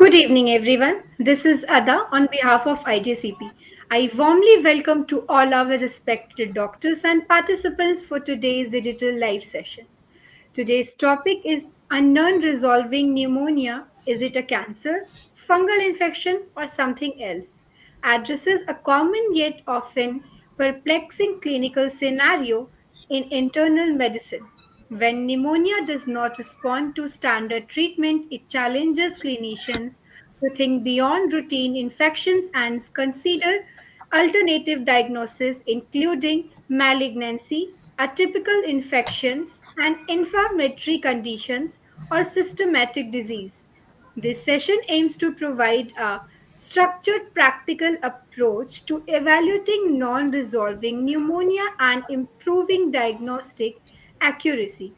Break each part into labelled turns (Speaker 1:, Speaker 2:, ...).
Speaker 1: Good evening, everyone. This is Ada on behalf of IJCP. I warmly welcome to all our respected doctors and participants for today's digital live session. Today's topic is unknown resolving pneumonia. Is it a cancer, fungal infection, or something else? Addresses a common yet often perplexing clinical scenario in internal medicine. When pneumonia does not respond to standard treatment, it challenges clinicians to think beyond routine infections and consider alternative diagnosis, including malignancy, atypical infections, and inflammatory conditions or systematic disease. This session aims to provide a structured, practical approach to evaluating non resolving pneumonia and improving diagnostic accuracy.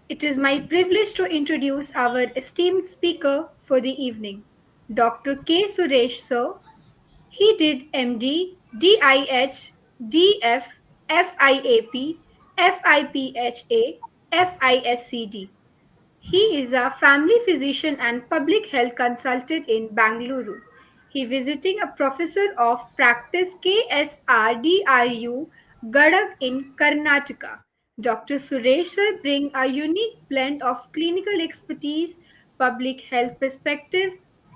Speaker 1: It is my privilege to introduce our esteemed speaker for the evening, Dr. K. Suresh Sir. He did MD, DIH, DF, FIAP, FIPHA, FISCD. He is a family physician and public health consultant in Bangalore. He visiting a professor of practice KSRDRU Gadag in Karnataka. Dr. Suresh sir bring a unique blend of clinical expertise, public health perspective,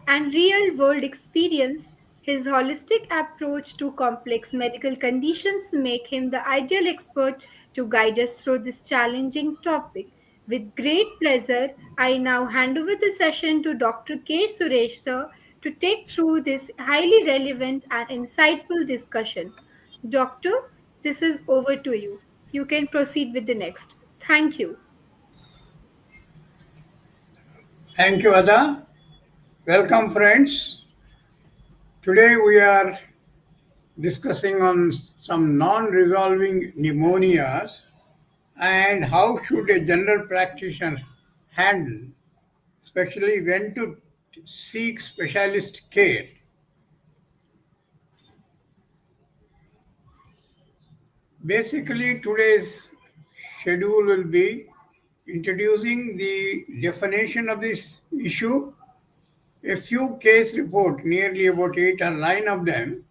Speaker 1: and real world experience. His holistic approach to complex medical conditions make him the ideal expert to guide us through this challenging topic. With great pleasure, I now hand over the session to Dr. K. Suresh sir to take through this highly relevant and insightful discussion. Doctor, this is over to you. You can proceed with the next. Thank you.
Speaker 2: Thank you, Ada. Welcome, friends. Today we are discussing on some non-resolving pneumonias and how should a general practitioner handle, especially when to seek specialist care. Basically, today's schedule will be introducing the definition of this issue, a few case reports, nearly about 8 or 9 of them,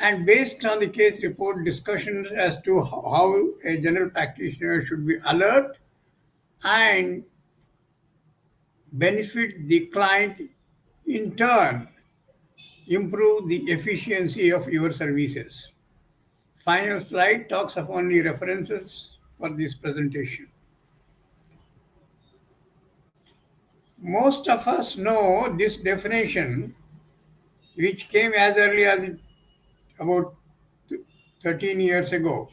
Speaker 2: and based on the case report discussions as to how a general practitioner should be alert and benefit the client, in turn improve the efficiency of your services. Final slide talks of only references for this presentation. Most of us know this definition, which came as early as about 13 years ago.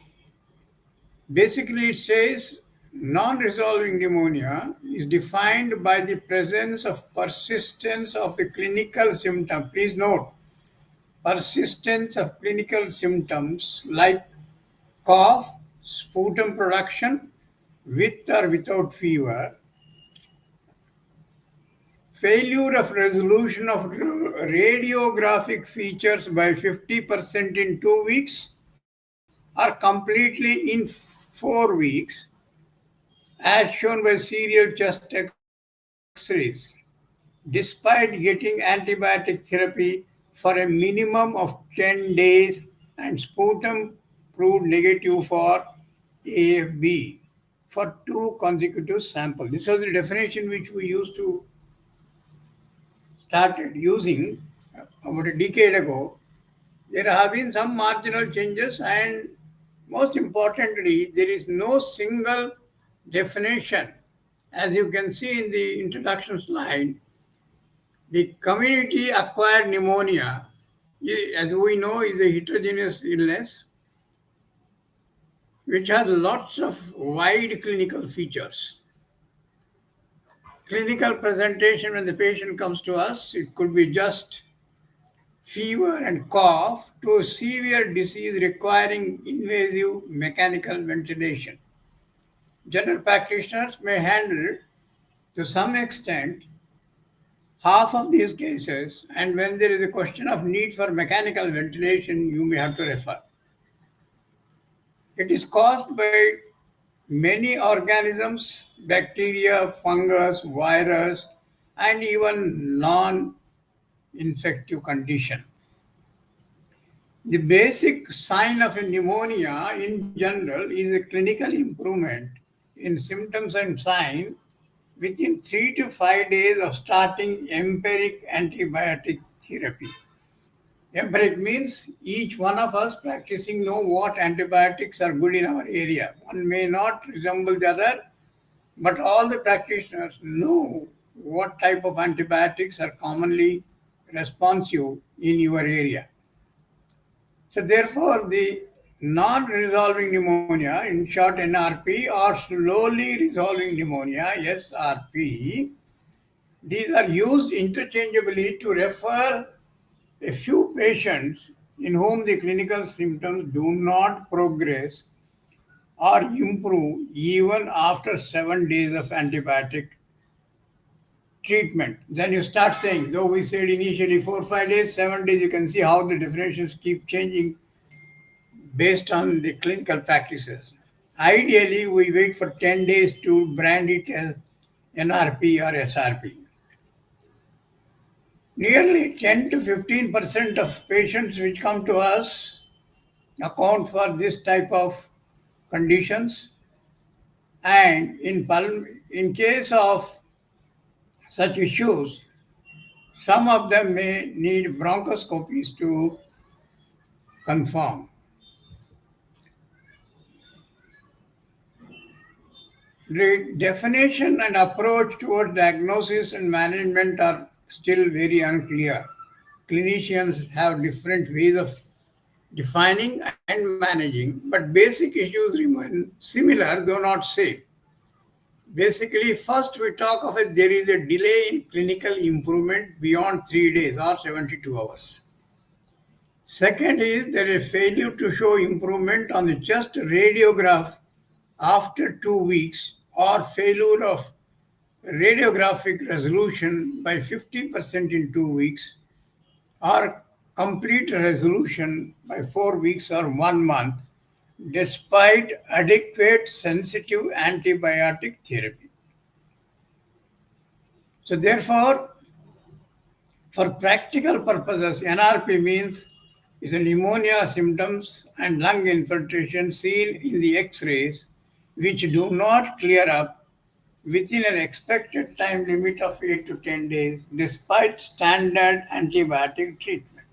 Speaker 2: Basically, it says non-resolving pneumonia is defined by the presence of persistence of the clinical symptom. Please note, persistence of clinical symptoms like cough, sputum production with or without fever, failure of resolution of radiographic features by 50% in 2 weeks or completely in 4 weeks, as shown by serial chest x-rays, despite getting antibiotic therapy for a minimum of 10 days and sputum proved negative for AFB for 2 consecutive samples. This was the definition which we used to started using about a decade ago. There have been some marginal changes, and most importantly, there is no single definition. As you can see in the introduction slide, the community acquired pneumonia, as we know, is a heterogeneous illness which has lots of wide clinical features. Clinical presentation when the patient comes to us, it could be just fever and cough to a severe disease requiring invasive mechanical ventilation. General practitioners may handle, to some extent, half of these cases, and when there is a question of need for mechanical ventilation, you may have to refer. It is caused by many organisms, bacteria, fungus, virus, and even non-infective condition. The basic sign of a pneumonia in general is a clinical improvement in symptoms and signs within 3 to 5 days of starting empiric antibiotic therapy. Empiric means each one of us practicing know what antibiotics are good in our area. One may not resemble the other, but all the practitioners know what type of antibiotics are commonly responsive in your area. So therefore, the non-resolving pneumonia, in short NRP, or slowly resolving pneumonia, SRP, these are used interchangeably to refer a few patients in whom the clinical symptoms do not progress or improve even after 7 days of antibiotic treatment. Then you start saying, though we said initially 4 5 days, 7 days, you can see how the definitions keep changing based on the clinical practices. Ideally, we wait for 10 days to brand it as NRP or SRP. Nearly 10 to 15% of patients which come to us account for this type of conditions, and in case of such issues, some of them may need bronchoscopies to confirm. The definition and approach towards diagnosis and management are still very unclear. Clinicians have different ways of defining and managing, but basic issues remain similar, though not same. Basically, first we talk of it, there is a delay in clinical improvement beyond 3 days or 72 hours. Second is there is failure to show improvement on the just radiograph after 2 weeks, or failure of radiographic resolution by 50% in 2 weeks, or complete resolution by 4 weeks or 1 month, despite adequate sensitive antibiotic therapy. So, therefore, for practical purposes, NRP means is a pneumonia symptoms and lung infiltration seen in the X-rays, which do not clear up within an expected time limit of 8 to 10 days despite standard antibiotic treatment.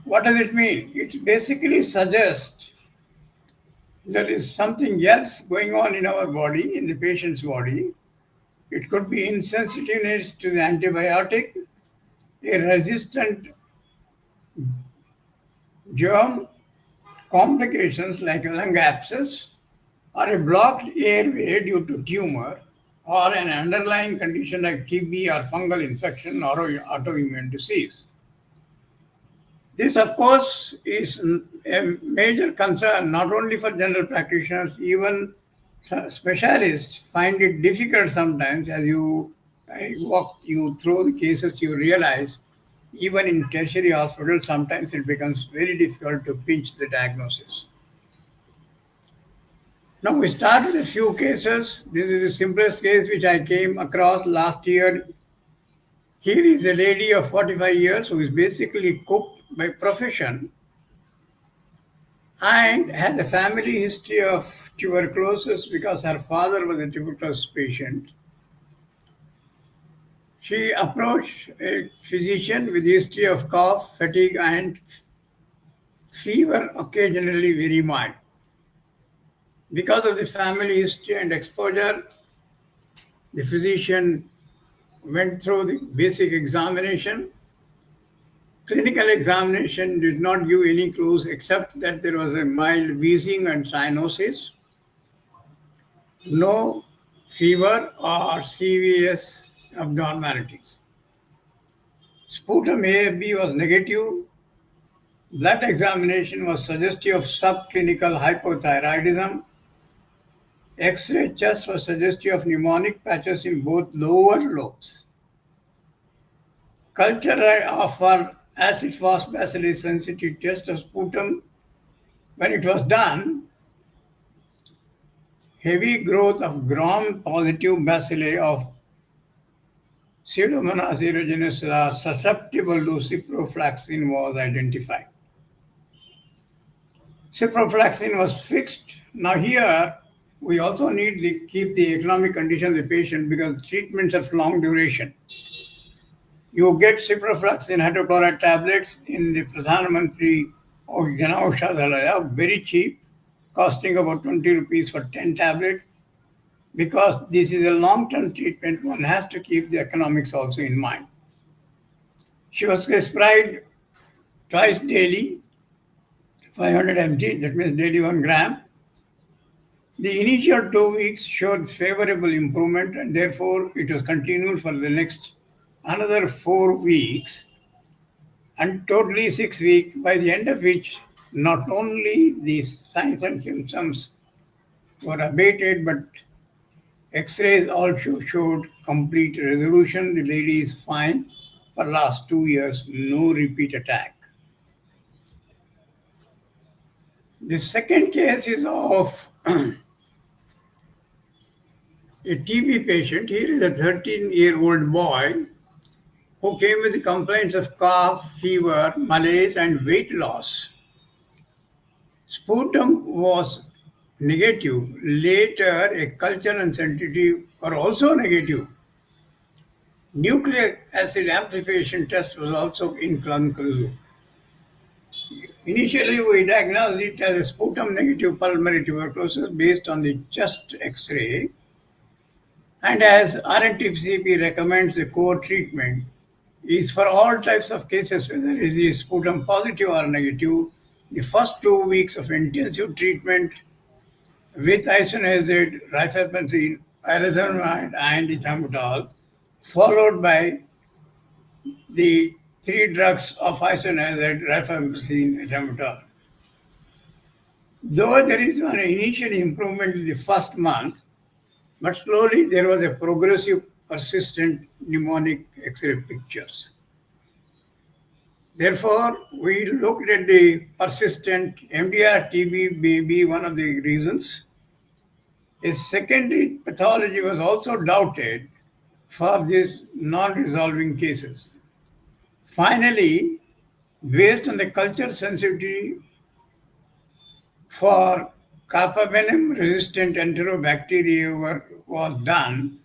Speaker 2: What does it mean? It basically suggests there is something else going on in our body, in the patient's body. It could be insensitiveness to the antibiotic, a resistant germ, complications like lung abscess, or a blocked airway due to tumor, or an underlying condition like TB or fungal infection or autoimmune disease. This, of course, is a major concern not only for general practitioners, even specialists find it difficult sometimes. As I walk you through the cases, you realize even in tertiary hospitals, sometimes it becomes very difficult to pinch the diagnosis. Now we start with a few cases. This is the simplest case which I came across last year. Here is a lady of 45 years who is basically cook by profession and has a family history of tuberculosis because her father was a tuberculosis patient. She approached a physician with history of cough, fatigue, and fever, occasionally very mild. Because of the family history and exposure, the physician went through the basic examination. Clinical examination did not give any clues except that there was a mild wheezing and cyanosis, no fever or serious abnormalities. Sputum AFB was negative. Blood examination was suggestive of subclinical hypothyroidism. X-ray chest was suggestive of pneumonic patches in both lower lobes. Culture of our acid phosphorus sensitive test of sputum, when it was done, heavy growth of gram-positive bacilli of Pseudomonas aerogenes are susceptible to ciprofloxacin was identified. Ciprofloxacin was fixed. Now here we also need to keep the economic condition of the patient because treatments of long duration. You get ciprofloxacin hydrochloride tablets in the Pradhan Mantri or Janaushadhalaya, very cheap, costing about 20 rupees for 10 tablets. Because this is a long-term treatment, one has to keep the economics also in mind. She was prescribed twice daily, 500 mg, that means daily 1 gram. The initial 2 weeks showed favorable improvement and therefore it was continued for the next another 4 weeks and totally 6 weeks, by the end of which not only the signs and symptoms were abated, but X-rays also showed complete resolution. The lady is fine for last 2 years, no repeat attack. The second case is of a TB patient. Here is a 13-year-old boy who came with complaints of cough, fever, malaise, and weight loss. Sputum was negative. Later, a culture and sensitive are also negative. Nucleic acid amplification test was also inconclusive. Initially, we diagnosed it as a sputum negative pulmonary tuberculosis based on the chest X-ray. And as RNTCP recommends, the core treatment is for all types of cases, whether it is sputum positive or negative, the first 2 weeks of intensive treatment with isoniazid, rifampicin, pyrazinamide, and ethambutol, followed by the 3 drugs of isoniazid, rifampicin, ethambutol. Though there is an initial improvement in the first month, but slowly there was a progressive persistent pneumonic X-ray pictures. Therefore, we looked at the persistent MDR TB may be one of the reasons. A secondary pathology was also doubted for these non-resolving cases. Finally, based on the culture sensitivity for carbapenem resistant enterobacteria was done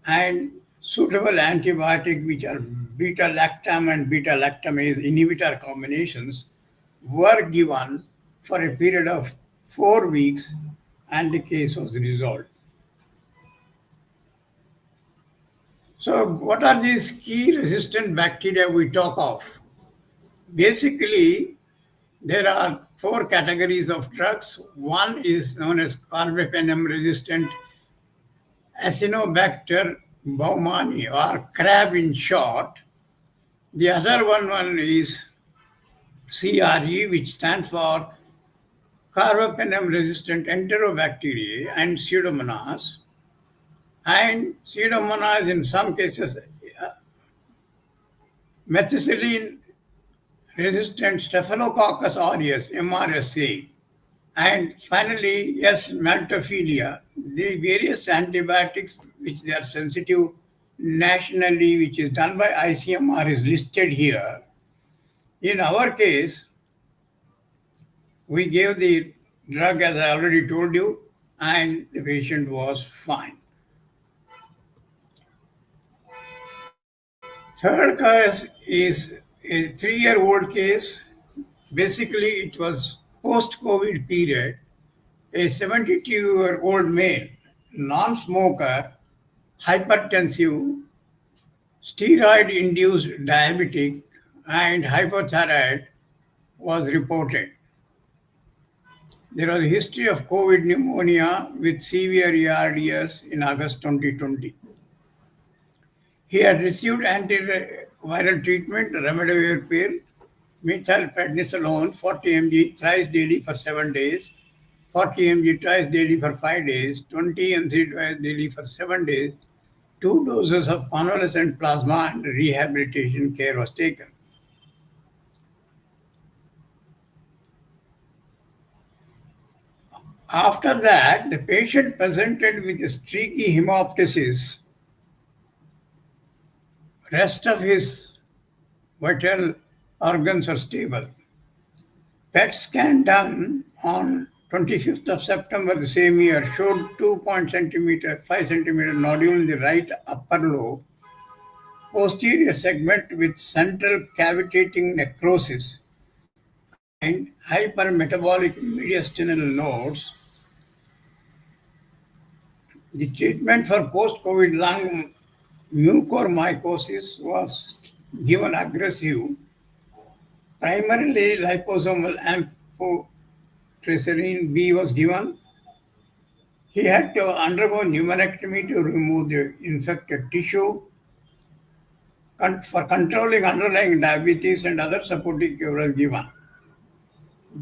Speaker 2: and suitable antibiotic which are beta-lactam and beta-lactamase inhibitor combinations were given for a period of 4 weeks and the case was resolved. So what are these key resistant bacteria we talk of? Basically, there are 4 categories of drugs. One is known as carbapenem resistant Acinetobacter baumannii or crab in short. The other one is CRE, which stands for carbapenem resistant enterobacteria and Pseudomonas. And Pseudomonas in some cases methicillin resistant Staphylococcus aureus, MRSA. And finally, yes, maltophilia. The various antibiotics which they are sensitive nationally, which is done by ICMR, is listed here. In our case, we gave the drug as I already told you, and the patient was fine. Third case is a 3-year-old case. Basically, it was post-COVID period. A 72-year-old male, non-smoker, hypertensive, steroid-induced diabetic, and hypothyroid was reported. There was a history of COVID pneumonia with severe ERDS in August 2020. He had received antiviral treatment, remdesivir, methylprednisolone, 40 mg thrice daily for 7 days, 40 mg twice daily for 5 days, 20 mg twice daily for 7 days. 2 doses of convalescent plasma and rehabilitation care was taken. After that, the patient presented with a streaky hemoptysis. Rest of his vital organs are stable. PET scan done on 25th of September the same year showed 5 centimeter nodule in the right upper lobe, posterior segment with central cavitating necrosis and hypermetabolic mediastinal nodes. The treatment for post-COVID lung mucormycosis was given aggressive, primarily liposomal amphotericin B was given. He had to undergo pneumonectomy to remove the infected tissue. For controlling underlying diabetes and other supportive care was given.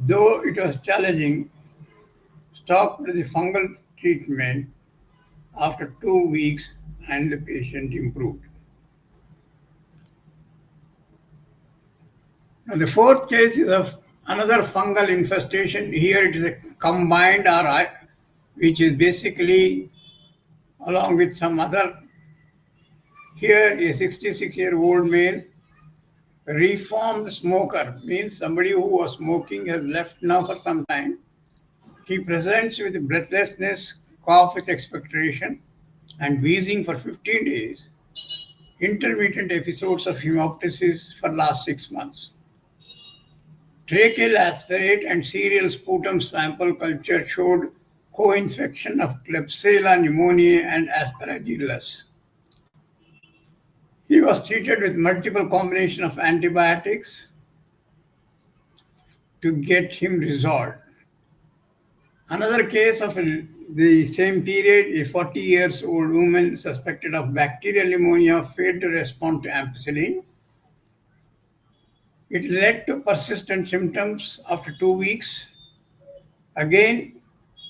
Speaker 2: Though it was challenging, stopped the fungal treatment after 2 weeks and the patient improved. Now, the fourth case is of another fungal infestation. Here it is a combined RI, which is basically along with some other. Here, a 66-year-old male, reformed smoker, means somebody who was smoking has left now for some time. He presents with breathlessness, cough with expectoration, and wheezing for 15 days, intermittent episodes of hemoptysis for last 6 months. Tracheal aspirate and serial sputum sample culture showed co-infection of Klebsiella pneumoniae and Aspergillus. He was treated with multiple combination of antibiotics to get him resolved. Another case of the same period, a 40 years old woman suspected of bacterial pneumonia failed to respond to ampicillin. It led to persistent symptoms after 2 weeks. Again,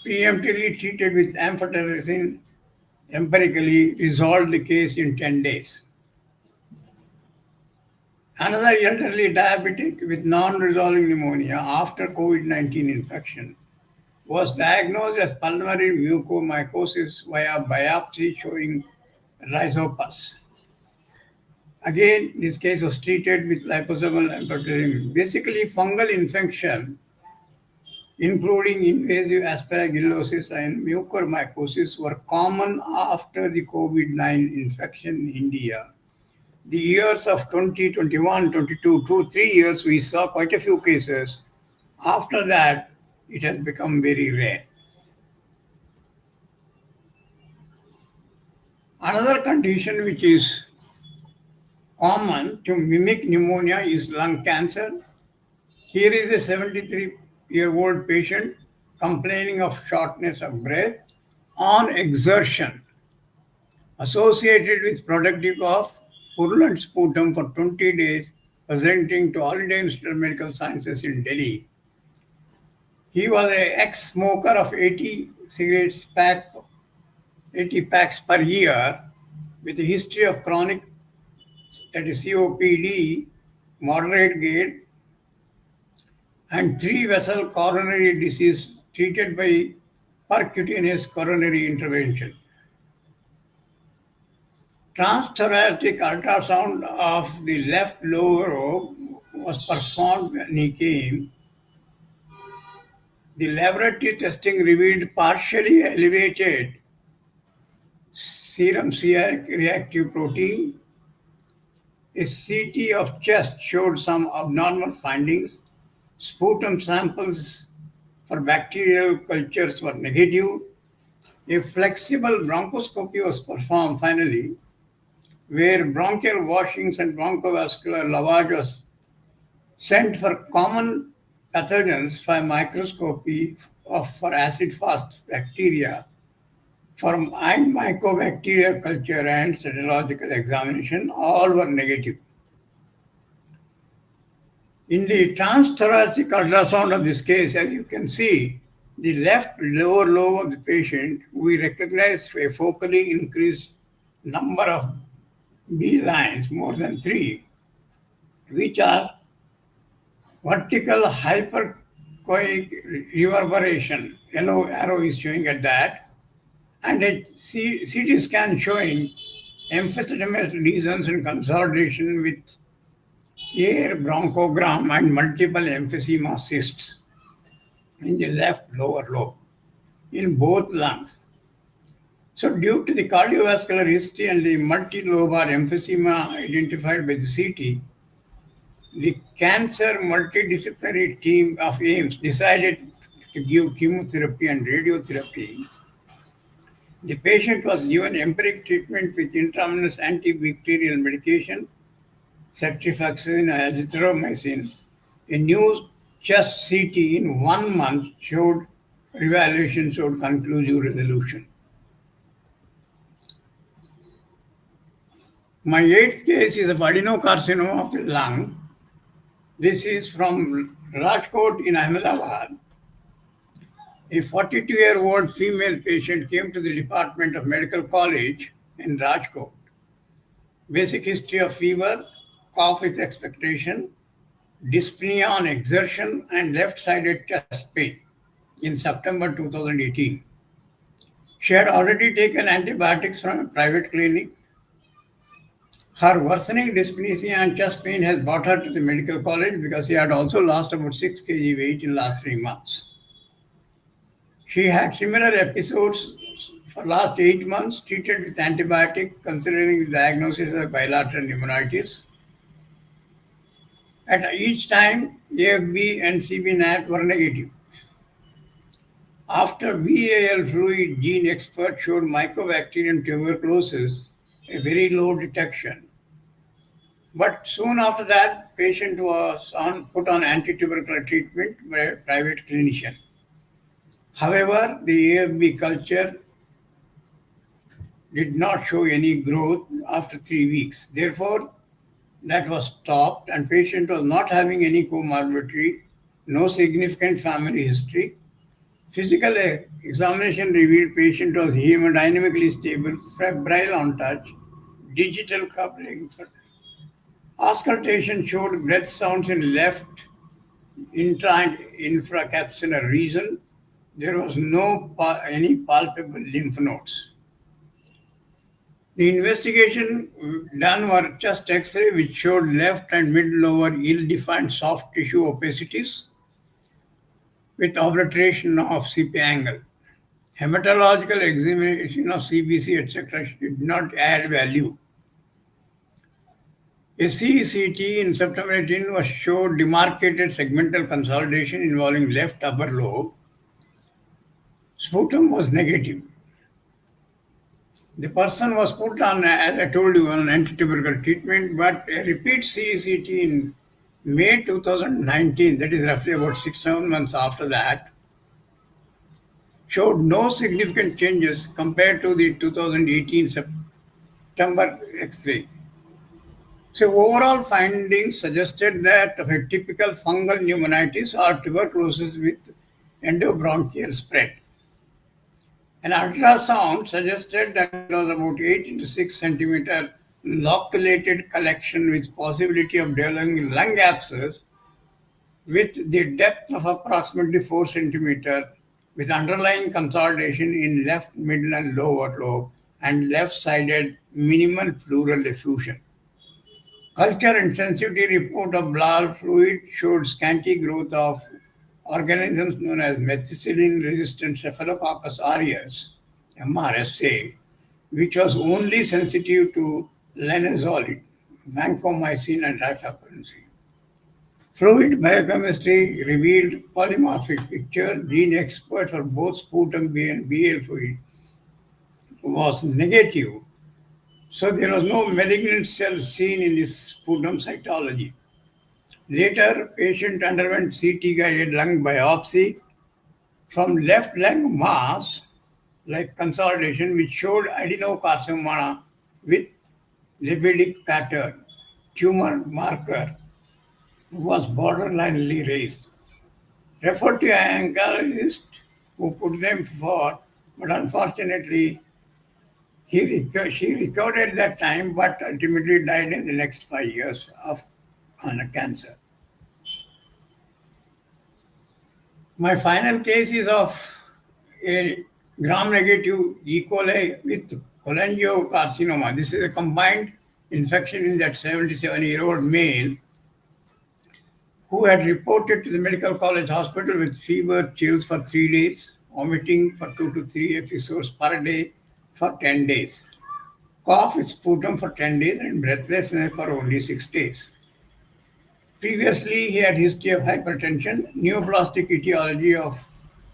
Speaker 2: preemptively treated with amphotericin empirically resolved the case in 10 days. Another elderly diabetic with non-resolving pneumonia after COVID-19 infection was diagnosed as pulmonary mucormycosis via biopsy showing rhizopus. Again, this case was treated with liposomal amphotericin. Basically, fungal infection, including invasive aspergillosis and mucormycosis, were common after the COVID-19 infection in India. The years of 2021, 22, 2, 3 years, we saw quite a few cases. After that, it has become very rare. Another condition which is common to mimic pneumonia is lung cancer. Here is a 73-year-old patient complaining of shortness of breath on exertion associated with productive cough, purulent sputum for 20 days, presenting to All India Institute of Medical Sciences in Delhi. He was an ex-smoker of 80 cigarettes 80 packs per year with a history of chronic, that is COPD, moderate gait, and 3-vessel coronary disease treated by percutaneous coronary intervention. Transthoracic ultrasound of the left lower lobe was performed when he came. The laboratory testing revealed partially elevated serum C-reactive protein. A CT of chest showed some abnormal findings. Sputum samples for bacterial cultures were negative. A flexible bronchoscopy was performed finally, where bronchial washings and bronchovascular lavage was sent for common pathogens by microscopy for acid-fast bacteria, for mycobacterial culture and cytological examination, all were negative. In the transthoracic ultrasound of this case, as you can see, the left lower lobe of the patient, we recognize a focally increased number of B lines, more than 3, which are vertical reverberation. Yellow arrow is showing at that. And a CT scan showing emphysematous lesions and consolidation with air bronchogram and multiple emphysema cysts in the left lower lobe in both lungs. So, due to the cardiovascular history and the multilobar emphysema identified by the CT, the cancer multidisciplinary team of AIMS decided to give chemotherapy and radiotherapy. The patient was given empiric treatment with intravenous antibacterial medication, ceftriaxone, azithromycin. A new chest CT in 1 month showed revaluation showed conclusive resolution. My eighth case is of adenocarcinoma of the lung. This is from Rajkot in Ahmedabad. A 42-year-old female patient came to the Department of Medical College in Rajkot. Basic history of fever, cough with expectation, dyspnea on exertion, and left-sided chest pain in September 2018. She had already taken antibiotics from a private clinic. Her worsening dyspnea and chest pain has brought her to the medical college because she had also lost about 6 kg weight in the last 3 months. She had similar episodes for last 8 months, treated with antibiotic, considering the diagnosis of bilateral pneumonitis. At each time, AFB and CB-NAT were negative. After BAL fluid, gene expert showed mycobacterium tuberculosis, a very low detection. But soon after that, patient was put on anti-tubercular treatment by a private clinician. However, the AFB culture did not show any growth after 3 weeks. Therefore, that was stopped and patient was not having any comorbidity, no significant family history. Physical examination revealed patient was hemodynamically stable, febrile on touch, digital coupling. Auscultation showed breath sounds in left intra and infracapsular region. There was no any palpable lymph nodes. The investigation done were chest X-ray, which showed left and mid-lower ill-defined soft tissue opacities with obliteration of CP angle. Hematological examination of CBC, etc., did not add value. A CCT in September 18 was showed demarcated segmental consolidation involving left upper lobe. Sputum was negative. The person was put on, as I told you, on antitubercular treatment, but a repeat CCT in May 2019, that is roughly about 6-7 months after that, showed no significant changes compared to the 2018 September X-ray. So overall findings suggested that of a typical fungal pneumonitis or tuberculosis with endobronchial spread. An ultrasound suggested that there was about 8 into 6 centimeter loculated collection with possibility of developing lung abscess with the depth of approximately 4 centimeter with underlying consolidation in left middle and lower lobe and left-sided minimal pleural effusion. Culture and sensitivity report of blood fluid showed scanty growth of organisms known as methicillin-resistant Staphylococcus aureus, MRSA, which was only sensitive to linezolid, vancomycin, and rifampicin. Fluid biochemistry revealed polymorphic picture. Gene expert for both sputum B and BL fluid was negative, so there was no malignant cell seen in this sputum cytology. Later, patient underwent CT-guided lung biopsy from left lung mass, like consolidation, which showed adenocarcinoma with lipidic pattern. Tumor marker was borderlinely raised. Referred to an oncologist who put them forward, but unfortunately, she recovered at that time, but ultimately died in the next 5 years of cancer. My final case is of a gram-negative E. coli with cholangiocarcinoma. This is a combined infection in that 77-year-old male who had reported to the medical college hospital with fever, chills for 3 days, vomiting for 2 to 3 episodes per day for 10 days, cough with sputum for 10 days, and breathlessness for only 6 days. Previously, he had history of hypertension, neoplastic etiology of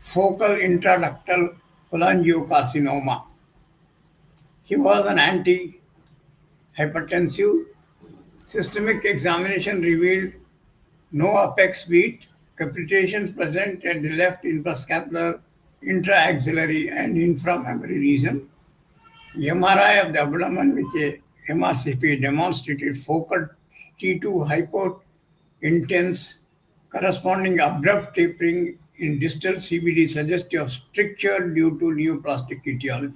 Speaker 2: focal intraductal cholangiocarcinoma. He was an anti-hypertensive. Systemic examination revealed no apex beat, capitations present at the left infrascapular, intraaxillary, and inframammary region. MRI of the abdomen with a MRCP demonstrated focal T2 hypointense corresponding abrupt tapering in distal CBD suggestive of stricture due to neoplastic etiology.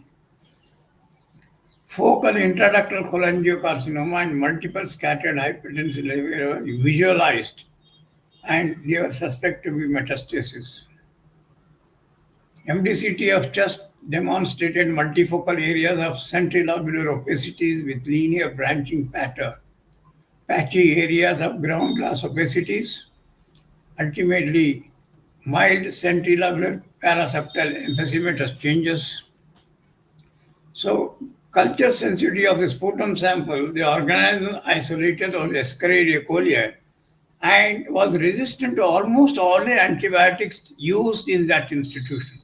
Speaker 2: Focal intraductal cholangiocarcinoma and multiple scattered hypertensive were visualized and they were suspected to be metastasis. MDCT of chest demonstrated multifocal areas of centrilobular opacities with linear branching pattern, patchy areas of ground glass opacities, ultimately mild centrilobular paraseptal emphysematous changes. So, culture sensitivity of the sputum sample, the organism isolated or Escherichia coli and was resistant to almost all the antibiotics used in that institution.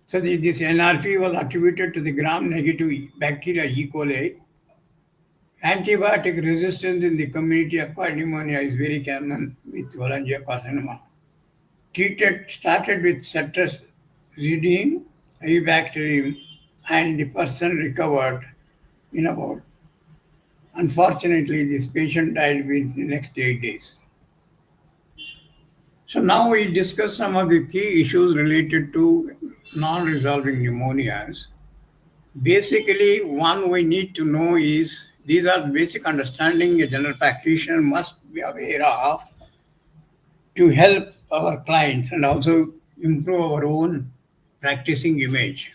Speaker 2: So this NRP was attributed to the gram-negative bacteria E. coli. Antibiotic resistance in the community acquired pneumonia is very common with cholangiocarcinoma. Treated started with cetrazideine, avibacterium, and the person recovered in about. Unfortunately, this patient died within the next 8 days. So now we discuss some of the key issues related to non-resolving pneumonias. Basically, one we need to know is these are basic understanding a general practitioner must be aware of to help our clients and also improve our own practicing image.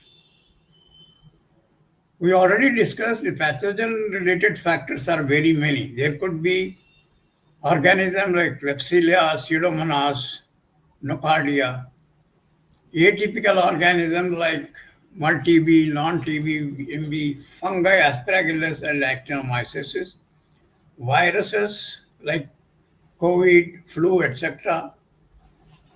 Speaker 2: We already discussed the pathogen related factors are very many. There could be organisms like Klebsiella, Pseudomonas, Nocardia, atypical organisms like multi-B, non-TB, MB, fungi, aspergillus, and actinomycetes, viruses like COVID, flu, etc.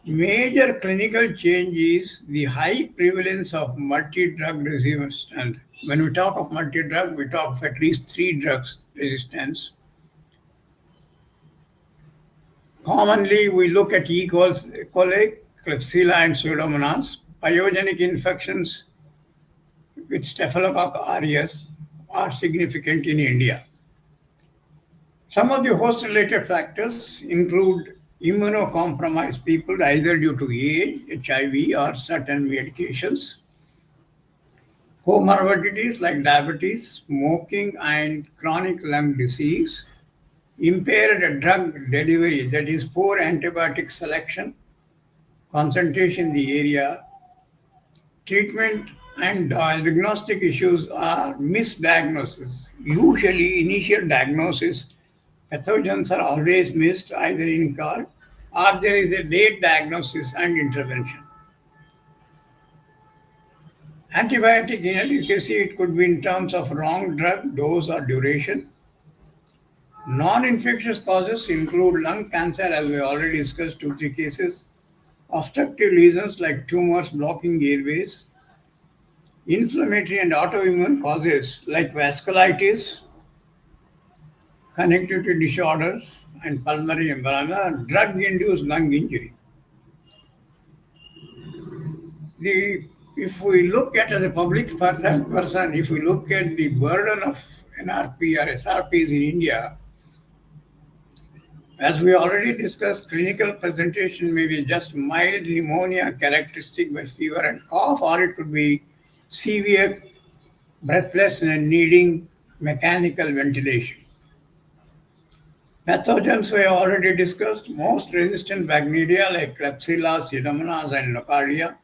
Speaker 2: Major clinical change is the high prevalence of multi-drug resistance. And when we talk of multi-drug, we talk of at least 3 drugs resistance. Commonly, we look at E. coli, Klebsiella, and Pseudomonas. Pyogenic infections with Staphylococcus aureus are significant in India. Some of the host-related factors include immunocompromised people either due to age, HIV, or certain medications, comorbidities like diabetes, smoking, and chronic lung disease, impaired drug delivery, that is, poor antibiotic selection, concentration in the area, treatment and diagnostic issues are misdiagnosis. Usually, initial diagnosis, pathogens are always missed either in call or there is a late diagnosis and intervention. Antibiotic inefficacy, it could be in terms of wrong drug, dose, or duration. Non-infectious causes include lung cancer, as we already discussed, 2, 3 cases, obstructive lesions like tumors blocking airways, inflammatory and autoimmune causes like vasculitis, connective disorders, and pulmonary embolism, drug-induced lung injury. The if we look at as a public person, if we look at the burden of NRP or SRPs in India, as we already discussed, clinical presentation may be just mild pneumonia characteristic by fever and cough, or it could be severe breathlessness and needing mechanical ventilation. Pathogens we have already discussed. Most resistant bacteria like Klebsiella, Pseudomonas, and Nocardia.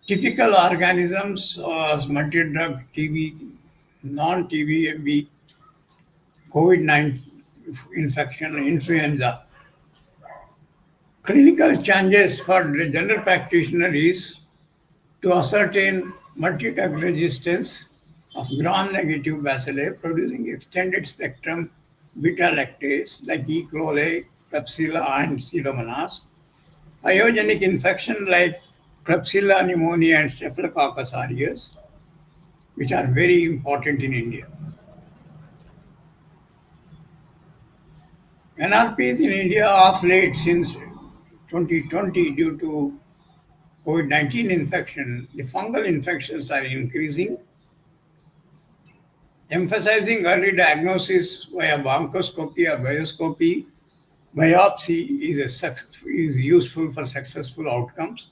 Speaker 2: Typical organisms are multi-drug TB, non-TB, COVID-19 infection, influenza. Clinical changes for the general practitioner is to ascertain multi-drug resistance of gram-negative bacilli producing extended spectrum beta lactase like E. coli, Klebsiella, and Pseudomonas. Pyogenic infection like Klebsiella pneumonia and Staphylococcus aureus, which are very important in India. NRPs in India of late since 2020 due to COVID-19 infection, the fungal infections are increasing. Emphasizing early diagnosis via bronchoscopy or bioscopy, biopsy is useful for successful outcomes.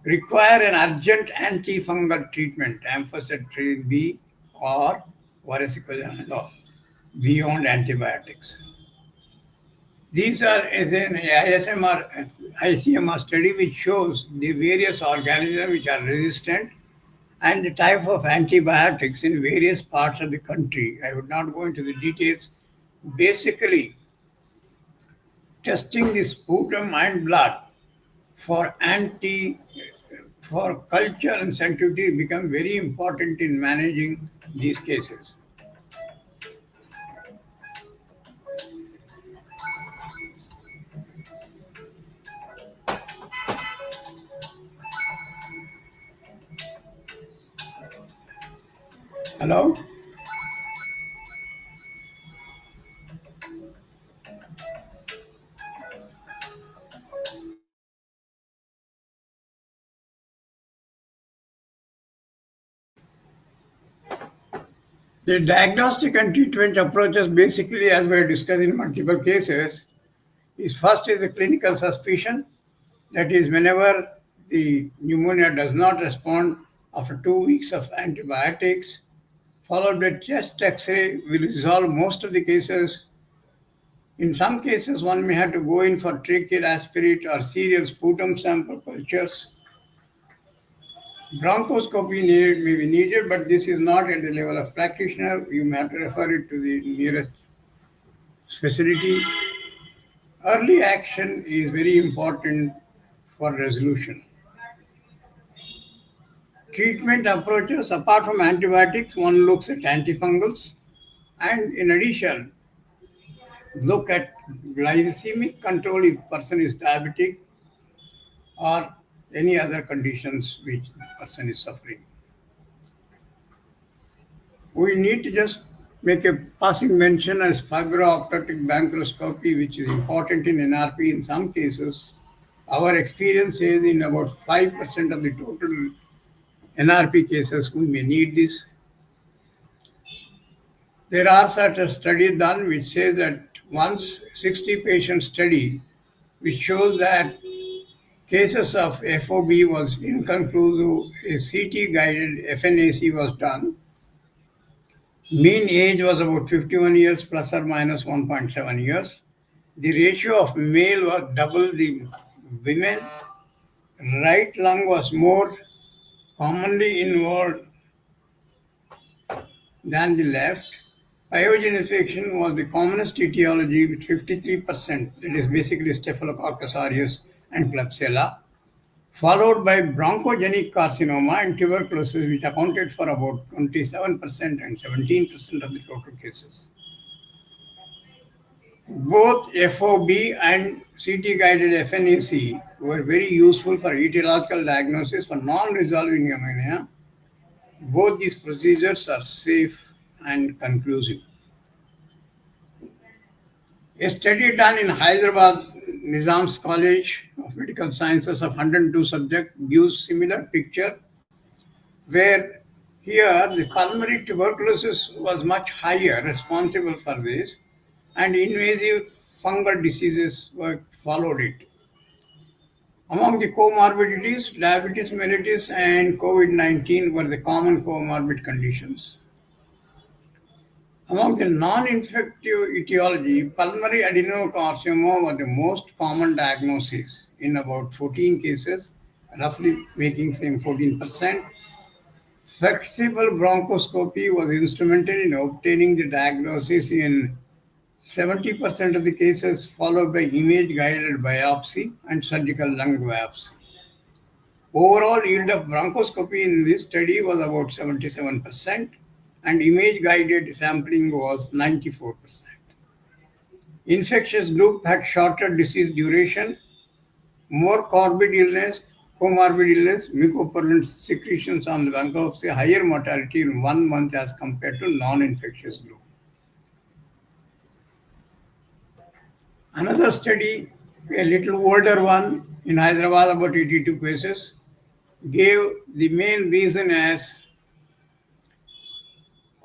Speaker 2: Require an urgent antifungal treatment, amphotericin B or voriconazole, beyond antibiotics. These are is an ISMR, ICMR study which shows the various organisms which are resistant and the type of antibiotics in various parts of the country. I would not go into the details. Basically, testing the sputum and blood for for culture and sensitivity become very important in managing these cases. Hello? The diagnostic and treatment approaches basically, as we discussed in multiple cases, is first is a clinical suspicion. That is, whenever the pneumonia does not respond after 2 weeks of antibiotics, followed by chest X-ray, will resolve most of the cases. In some cases, one may have to go in for tracheal aspirate or serial sputum sample cultures. Bronchoscopy may be needed, but this is not at the level of practitioner. You may have to refer it to the nearest facility. Early action is very important for resolution. Treatment approaches, apart from antibiotics, one looks at antifungals and in addition, look at glycemic control if person is diabetic or any other conditions which the person is suffering. We need to just make a passing mention as fibrooptic bronchoscopy, which is important in NRP in some cases. Our experience is in about 5% of the total NRP cases we may need this. There are such a study done which says that once 60 patient study which shows that cases of FOB was inconclusive, a CT guided FNAC was done. Mean age was about 51 years plus or minus 1.7 years. The ratio of male was double the women. Right lung was more commonly involved than the left. Pyogen infection was the commonest etiology with 53%, that is basically Staphylococcus aureus and Klebsiella, followed by bronchogenic carcinoma and tuberculosis, which accounted for about 27% and 17% of the total cases. Both FOB and CT-guided FNAC were very useful for etiological diagnosis for non-resolving pneumonia. Both these procedures are safe and conclusive. A study done in Hyderabad Nizam's College of Medical Sciences of 102 subjects gives similar picture where here the pulmonary tuberculosis was much higher, responsible for this, and invasive fungal diseases were followed it. Among the comorbidities, diabetes mellitus and COVID-19 were the common comorbid conditions. Among the non-infective etiology, pulmonary adenocarcinoma was the most common diagnosis in about 14 cases, roughly making same 14%. Flexible bronchoscopy was instrumental in obtaining the diagnosis in 70% of the cases, followed by image-guided biopsy and surgical lung biopsy. Overall yield of bronchoscopy in this study was about 77%, and image-guided sampling was 94%. Infectious group had shorter disease duration, more comorbid illness, mucopurulent secretions on the bronchoscopy, higher mortality in 1 month as compared to non-infectious group. Another study, a little older one in Hyderabad, about 82 cases, gave the main reason as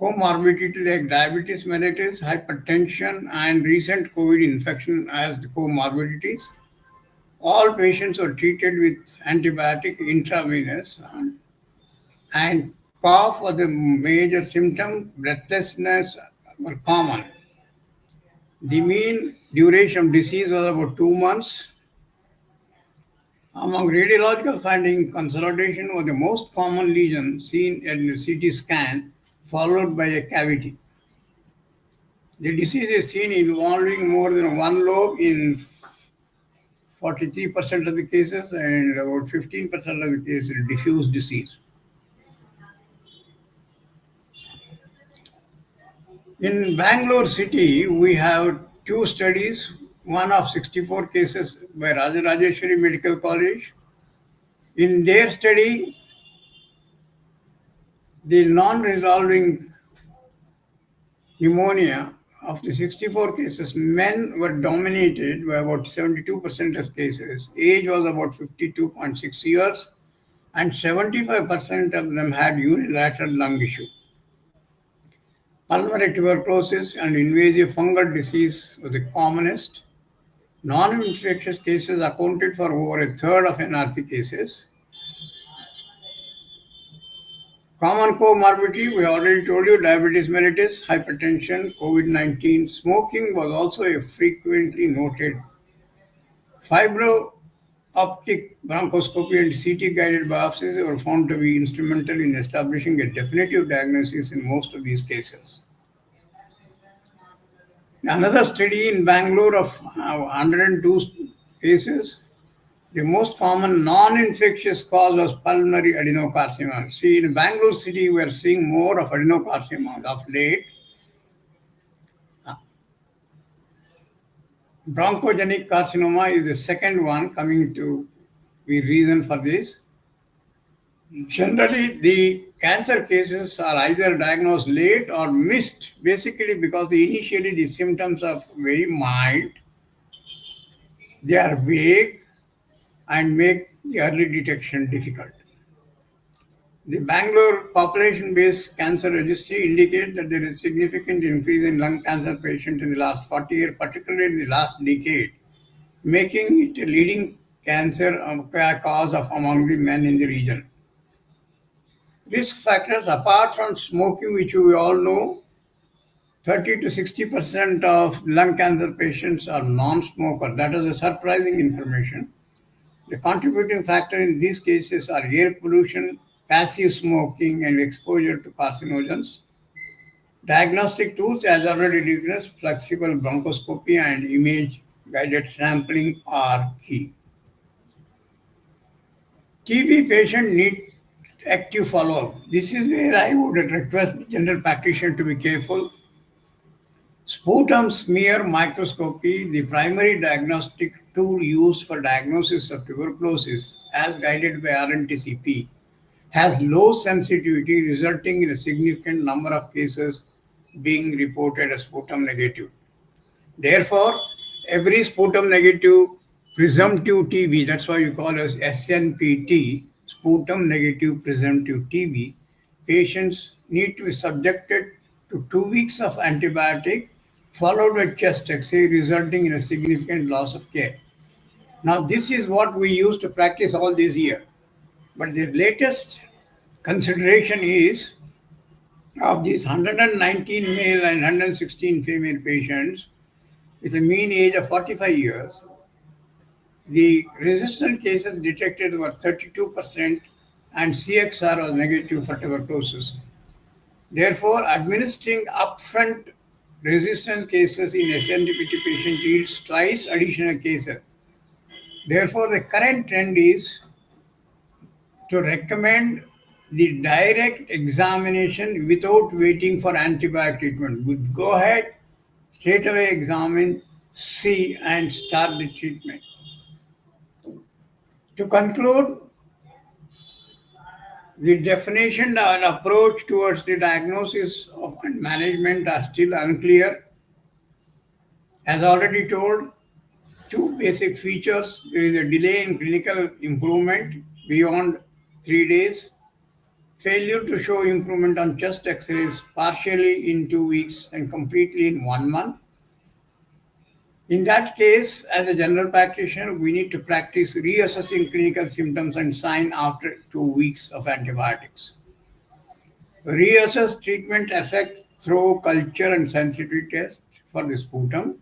Speaker 2: comorbidity like diabetes mellitus, hypertension, and recent COVID infection as the comorbidities. All patients were treated with antibiotic intravenous, and cough was a major symptom, breathlessness were common. The mean duration of disease was about 2 months. Among radiological findings, consolidation was the most common lesion seen in the CT scan, followed by a cavity. The disease is seen involving more than one lobe in 43% of the cases, and about 15% of the cases diffuse disease. In Bangalore city, we have two studies, one of 64 cases by Rajarajeshwari Medical College. In their study, the non-resolving pneumonia of the 64 cases, men were dominated by about 72% of cases. Age was about 52.6 years, and 75% of them had unilateral lung issue. Pulmonary tuberculosis and invasive fungal disease were the commonest. Non-infectious cases accounted for over a third of NRP cases. Common comorbidity, we already told you, diabetes mellitus, hypertension, COVID-19. Smoking was also a frequently noted. Fibro optic bronchoscopy and CT guided biopsies were found to be instrumental in establishing a definitive diagnosis in most of these cases. Another study in Bangalore of 102 cases, the most common non-infectious cause was pulmonary adenocarcinoma. See, in Bangalore city, we are seeing more of adenocarcinoma of late. Bronchogenic carcinoma is the second one coming to be reason for this. Generally, the cancer cases are either diagnosed late or missed, basically because initially the symptoms are very mild, they are vague, and make the early detection difficult. The Bangalore population-based cancer registry indicates that there is significant increase in lung cancer patients in the last 40 years, particularly in the last decade, making it a leading cancer cause of among the men in the region. Risk factors apart from smoking, which we all know, 30 to 60% of lung cancer patients are non-smokers. That is a surprising information. The contributing factor in these cases are air pollution, passive smoking, and exposure to carcinogens. Diagnostic tools, as already discussed, flexible bronchoscopy and image-guided sampling are key. TB patient need active follow-up. This is where I would request the general practitioner to be careful. Sputum smear microscopy, the primary diagnostic tool used for diagnosis of tuberculosis, as guided by RNTCP, has low sensitivity, resulting in a significant number of cases being reported as sputum negative. Therefore, every sputum negative presumptive TB, that's why you call it SNPT, sputum negative presumptive TB, patients need to be subjected to 2 weeks of antibiotic followed by chest X-ray, resulting in a significant loss of care. Now, this is what we used to practice all these years. But the latest consideration is Of these 119 male and 116 female patients with a mean age of 45 years, the resistant cases detected were 32% and CXR was negative for tuberculosis. Therefore, administering upfront resistance cases in SNDPT patient yields twice additional cases. Therefore, the current trend is to recommend the direct examination without waiting for antibiotic treatment. We go ahead, straight away examine, see, and start the treatment. To conclude, the definition and approach towards the diagnosis of and management are still unclear. As already told, two basic features. There is a delay in clinical improvement beyond 3 days, failure to show improvement on chest x-rays partially in 2 weeks and completely in 1 month. In that case, as a general practitioner, we need to practice reassessing clinical symptoms and sign after 2 weeks of antibiotics. Reassess treatment effect through culture and sensitivity test for the sputum.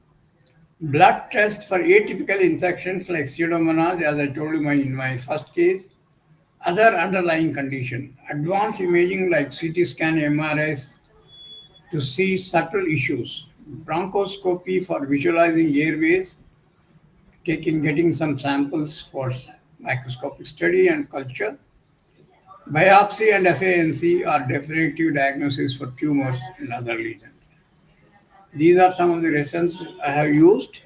Speaker 2: Blood test for atypical infections like Pseudomonas, as I told you in my first case, other underlying condition. Advanced imaging like CT scan, MRIs to see subtle issues. Bronchoscopy for visualizing airways, getting some samples for microscopic study and culture. Biopsy and FANC are definitive diagnosis for tumors and other lesions. These are some of the reasons I have used.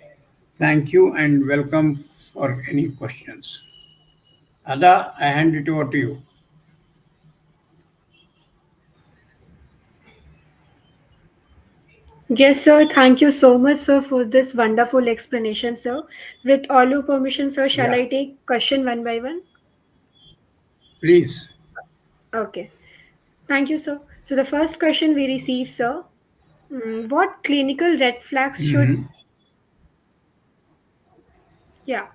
Speaker 2: Thank you and welcome for any questions. Ada, I hand it over to you.
Speaker 1: Yes, sir. Thank you so much, sir, for this wonderful explanation, sir. With all your permission, sir, shall
Speaker 2: Yeah,
Speaker 1: I take question one by one?
Speaker 2: please.
Speaker 1: Okay. Thank you, sir. So the first question we received, sir, what clinical red flags should,
Speaker 2: Mhm.
Speaker 1: yeah,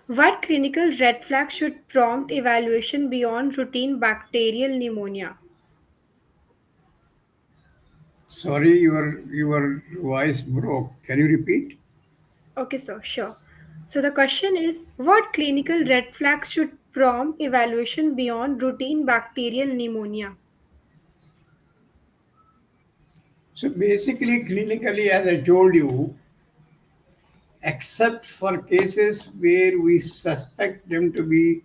Speaker 1: what clinical red flags should prompt evaluation beyond routine bacterial pneumonia?
Speaker 2: Sorry, your voice broke. Can you repeat?
Speaker 1: Okay, sir, sure. So the question is, what clinical red flags should prompt evaluation beyond routine bacterial pneumonia?
Speaker 2: So basically, clinically, as I told you, except for cases where we suspect them to be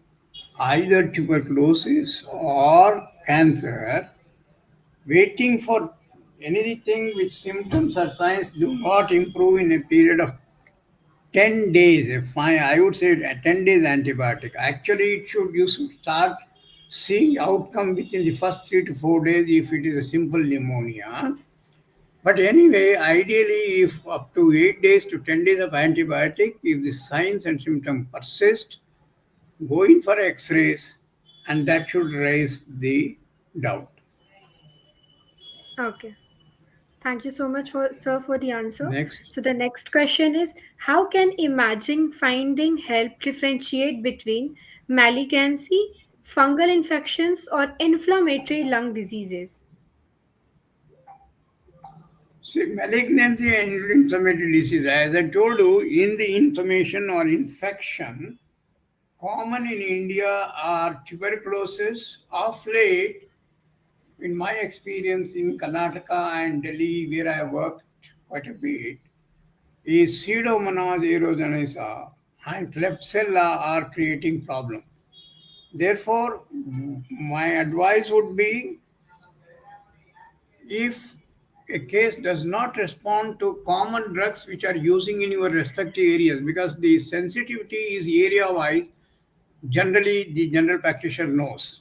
Speaker 2: either tuberculosis or cancer, waiting for anything which symptoms or signs do not improve in a period of 10 days. Fine, I would say a 10 days antibiotic. Actually, you should start seeing outcome within the first 3 to 4 days if it is a simple pneumonia. But anyway, ideally, if up to 8 days to 10 days of antibiotic, if the signs and symptoms persist, go in for x-rays and that should raise the doubt.
Speaker 1: Okay. Thank you so much for sir for the answer.
Speaker 2: Next.
Speaker 1: So the next question is, how can imaging finding help differentiate between malignancy, fungal infections, or inflammatory lung diseases?
Speaker 2: See, malignancy and inflammatory disease, as I told you, in the inflammation or infection, common in India are tuberculosis. Of late, in my experience in Karnataka and Delhi, where I worked quite a bit, is Pseudomonas aeruginosa and Klebsiella are creating problem. Therefore, my advice would be if a case does not respond to common drugs which are using in your respective areas, because the sensitivity is area wise, generally the general practitioner knows.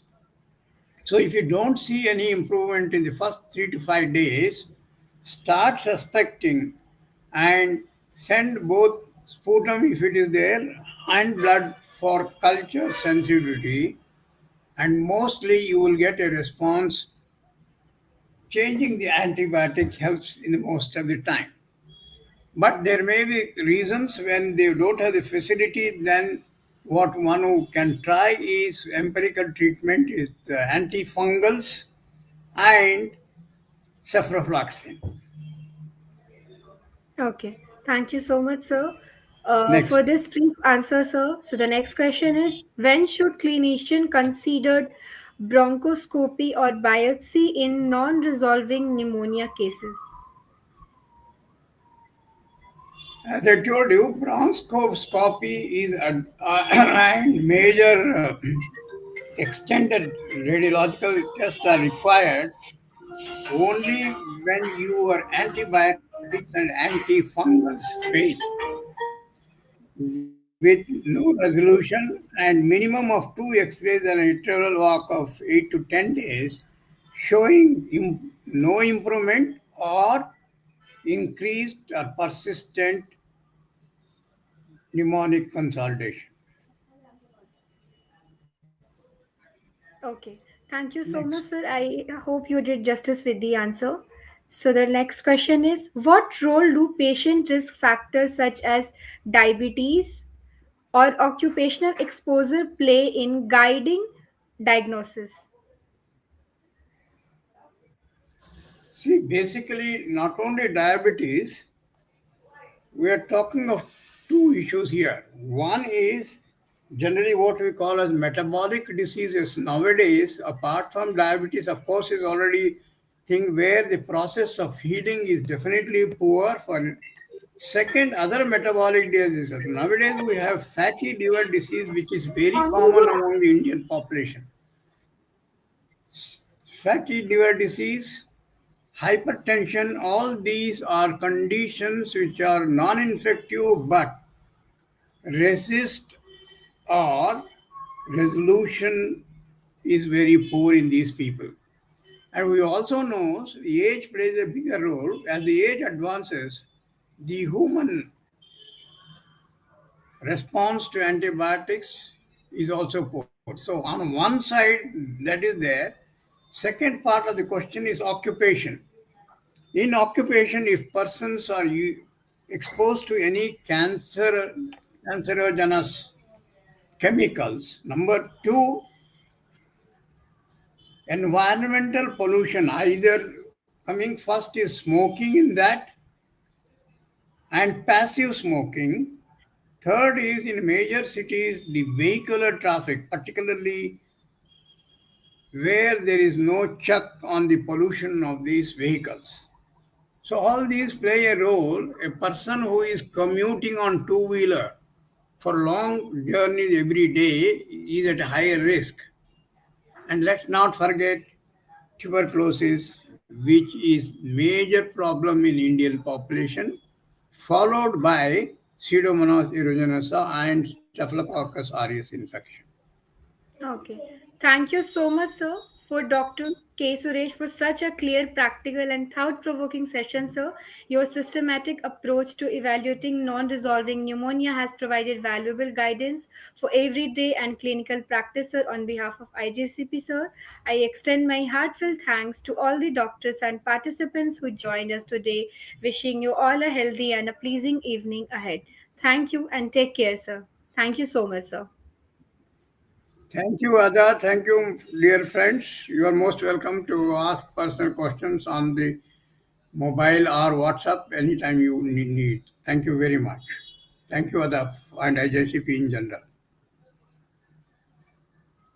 Speaker 2: So if you don't see any improvement in the first 3 to 5 days, start suspecting and send both sputum if it is there and blood for culture sensitivity, and mostly you will get a response. Changing the antibiotic helps in the most of the time. But there may be reasons when they don't have the facility, then what one who can try is empirical treatment is antifungals and cephaloxacin.
Speaker 1: Okay. Thank you so much, sir,
Speaker 2: Next.
Speaker 1: for this brief answer, sir. So the next question is, when should clinician consider bronchoscopy or biopsy in non-resolving pneumonia cases?
Speaker 2: As I told you, bronchoscopy is a and major extended radiological tests are required only when your antibiotics and antifungals fail with no resolution and minimum of two x-rays and an interval walk of 8 to 10 days showing no improvement or increased or persistent mnemonic consolidation.
Speaker 1: Okay. Thank you so
Speaker 2: Next.
Speaker 1: much, sir. I hope you did justice with the answer. So the next question is, what role do patient risk factors such as diabetes or occupational exposure play in guiding diagnosis?
Speaker 2: See, basically, not only diabetes, we are talking of two issues here. One is generally what we call as metabolic diseases. Nowadays, apart from diabetes, of course, is already thing where the process of healing is definitely poor. For second, other metabolic diseases. Nowadays, we have fatty liver disease, which is very common among the Indian population. Fatty liver disease, hypertension, all these are conditions which are non infective but resist or resolution is very poor in these people. And we also know the age plays a bigger role. As the age advances, the human response to antibiotics is also poor. So on one side, that is there. Second part of the question is occupation. In occupation, if persons are exposed to any cancerogenous chemicals, number two, environmental pollution, either coming first is smoking in that and passive smoking. Third is in major cities, the vehicular traffic, particularly where there is no check on the pollution of these vehicles. So all these play a role. A person who is commuting on two-wheeler for long journeys every day is at a higher risk. And let's not forget tuberculosis, which is major problem in Indian population, followed by Pseudomonas aeruginosa and Staphylococcus aureus infection.
Speaker 1: Okay. Thank you so much, sir, for Dr. K. Suresh for such a clear, practical, and thought provoking session, sir. Your systematic approach to evaluating non resolving pneumonia has provided valuable guidance for everyday and clinical practice, sir. On behalf of IJCP, sir, I extend my heartfelt thanks to all the doctors and participants who joined us today. Wishing you all a healthy and a pleasing evening ahead. Thank you and take care, sir. Thank you so much, sir.
Speaker 2: Thank you, Ada. Thank you, dear friends. You are most welcome to ask personal questions on the mobile or WhatsApp anytime you need. Thank you very much. Thank you, Ada, and IJCP in general.